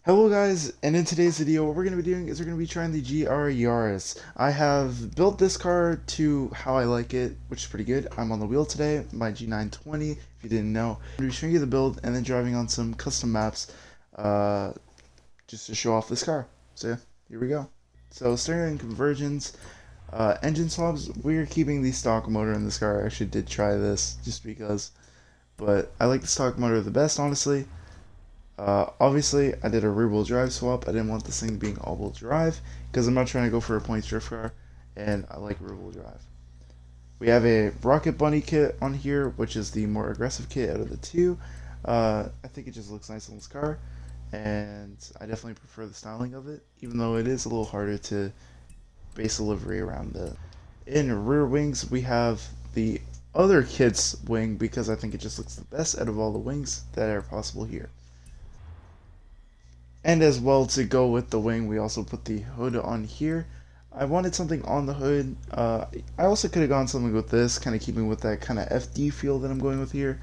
Hello guys, and in today's video what we're going to be doing is we're going to be trying the GR Yaris. I have built this car to how I like it, which is pretty good. I'm on the wheel today, my G920, if you didn't know. I'm going to be showing you the build and then driving on some custom maps just to show off this car. So yeah, here we go. So starting in conversions, engine swaps, we're keeping the stock motor in this car. I actually did try this just because, but I like the stock motor the best, honestly. Obviously, I did a rear-wheel drive swap. I didn't want this thing being all-wheel drive because I'm not trying to go for a points drift car, and I like rear-wheel drive. We have a Rocket Bunny kit on here, which is the more aggressive kit out of the two. I think it just looks nice on this car, and I definitely prefer the styling of it, even though it is a little harder to base a livery around it. In rear wings, we have the other kit's wing because I think it just looks the best out of all the wings that are possible here. And as well, to go with the wing, we also put the hood on here. I wanted something on the hood. I also could have gone something with this, kind of keeping with that kind of FD feel that I'm going with here.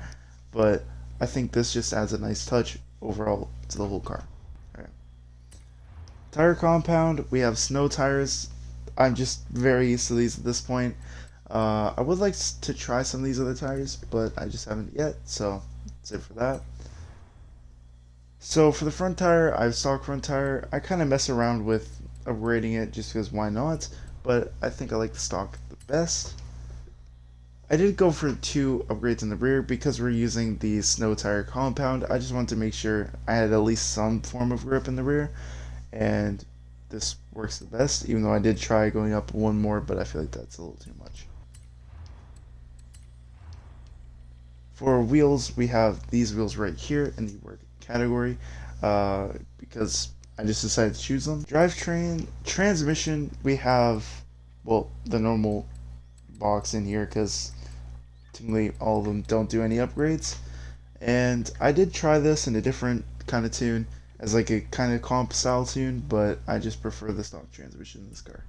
But I think this just adds a nice touch overall to the whole car. All right. Tire compound, we have snow tires. I'm just very used to these at this point. I would like to try some of these other tires, but I just haven't yet, so that's it for that. So for the front tire, I have stock front tire. I kind of mess around with upgrading it just because why not, but I think I like the stock the best. I did go for 2 upgrades in the rear because we're using the snow tire compound. I just wanted to make sure I had at least some form of grip in the rear, and this works the best, even though I did try going up 1 more, but I feel like that's a little too much. For wheels, we have these wheels right here in the work category because I just decided to choose them. Drivetrain, transmission, we have, well, the normal box in here because technically all of them don't do any upgrades. And I did try this in a different kind of tune as like a kind of comp style tune, but I just prefer the stock transmission in this car.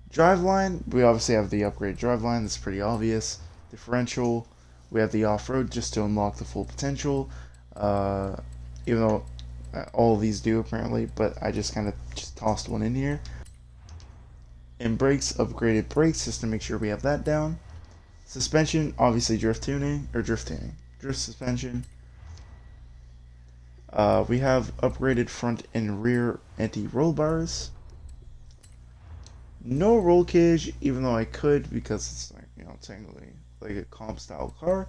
Driveline, we obviously have the upgrade driveline, that's pretty obvious. Differential, we have the off-road just to unlock the full potential. Even though all of these do apparently, but I just kind of just tossed one in here. And brakes, upgraded brakes just to make sure we have that down. Suspension, obviously drift suspension. We have upgraded front and rear anti-roll bars. No roll cage, even though I could because it's like, you know, technically like a comp style car,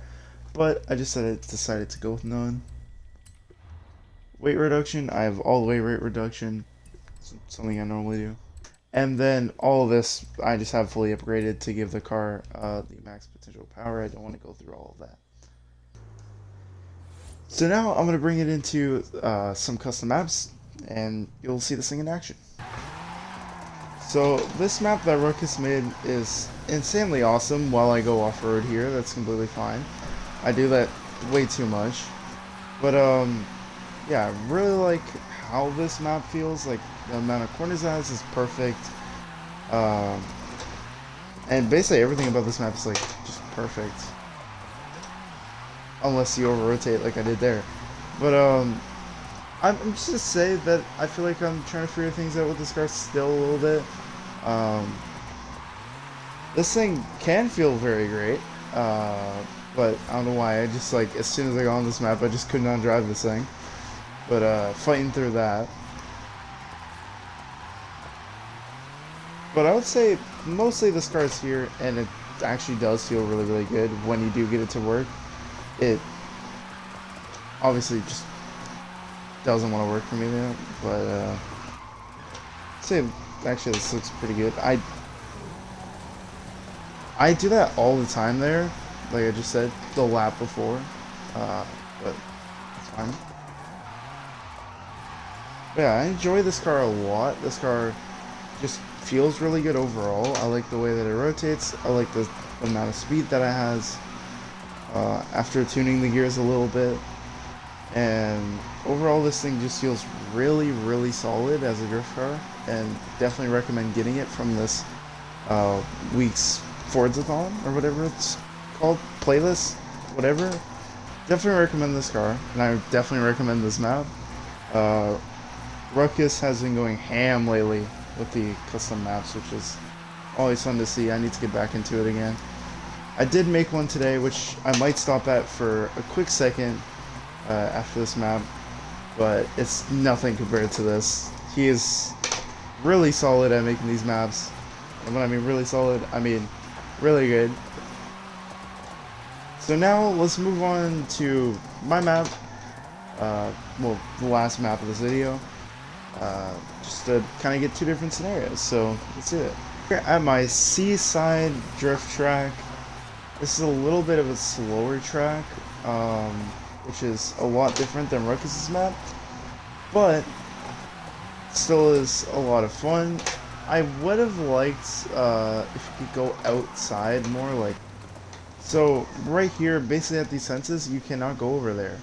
but I just decided to go with none. Weight reduction, I have all the way weight reduction, something I normally do. And then all of this, I just have fully upgraded to give the car the max potential power. I don't want to go through all of that. So now I'm going to bring it into some custom maps, and you'll see this thing in action. So this map that Ruckus made is insanely awesome while I go off-road here. That's completely fine. I do that way too much. But yeah, I really like how this map feels. Like the amount of corners it has is perfect. And basically everything about this map is like just perfect. Unless you over-rotate like I did there. But I'm just to say that I feel like I'm trying to figure things out with this car still a little bit. This thing can feel very great, but I don't know why. I just like as soon as I got on this map, I just could not drive this thing. But fighting through that. But I would say mostly this car is here, and it actually does feel really, really good when you do get it to work. It obviously just doesn't want to work for me now, but I'd say actually this looks pretty good. I do that all the time there, like I just said the lap before, but it's fine. But yeah, I enjoy this car a lot. This car just feels really good overall. I like the way that it rotates. I like the amount of speed that it has after tuning the gears a little bit. And overall this thing just feels really, really solid as a drift car, and definitely recommend getting it from this week's FORZA-thon or whatever it's called, playlist, whatever. Definitely recommend this car, and I definitely recommend this map. Ruckus has been going ham lately with the custom maps, which is always fun to see. I need to get back into it again. I did make one today, which I might stop at for a quick second after this map, but it's nothing compared to this. He is really solid at making these maps, and when I mean really solid, I mean really good. So now let's move on to my map, well, the last map of this video, just to kind of get two different scenarios, so let's do it. Here at my seaside drift track, this is a little bit of a slower track, which is a lot different than Ruckus's map, but still is a lot of fun. I would have liked if you could go outside more, like, so right here, basically at these fences, you cannot go over there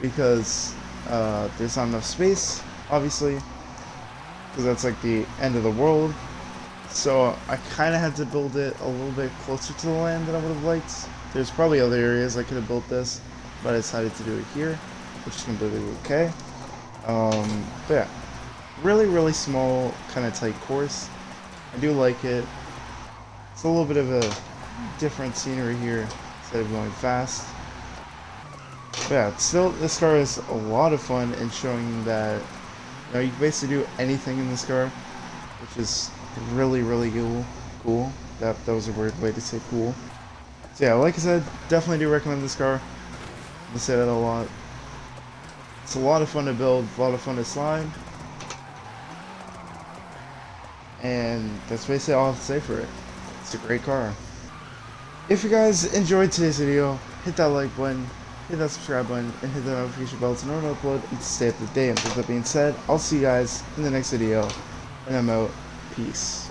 because there's not enough space, obviously, because that's like the end of the world. So I kind of had to build it a little bit closer to the land than I would have liked. There's probably other areas I could have built this, but I decided to do it here, which is completely okay. But yeah, really small, kind of tight course. I do like it. It's a little bit of a different scenery here instead of going fast. But yeah, still, this car is a lot of fun in showing that you can basically do anything in this car, which is really cool. That was a weird way to say cool. So yeah, like I said, definitely do recommend this car. I say that a lot. It's a lot of fun to build, a lot of fun to slide, and that's basically all I have to say for it. It's a great car. If you guys enjoyed today's video, hit that like button, hit that subscribe button, and hit the notification bell to know when I upload and to stay up to date. And with that being said, I'll see you guys in the next video, and I'm out. Peace.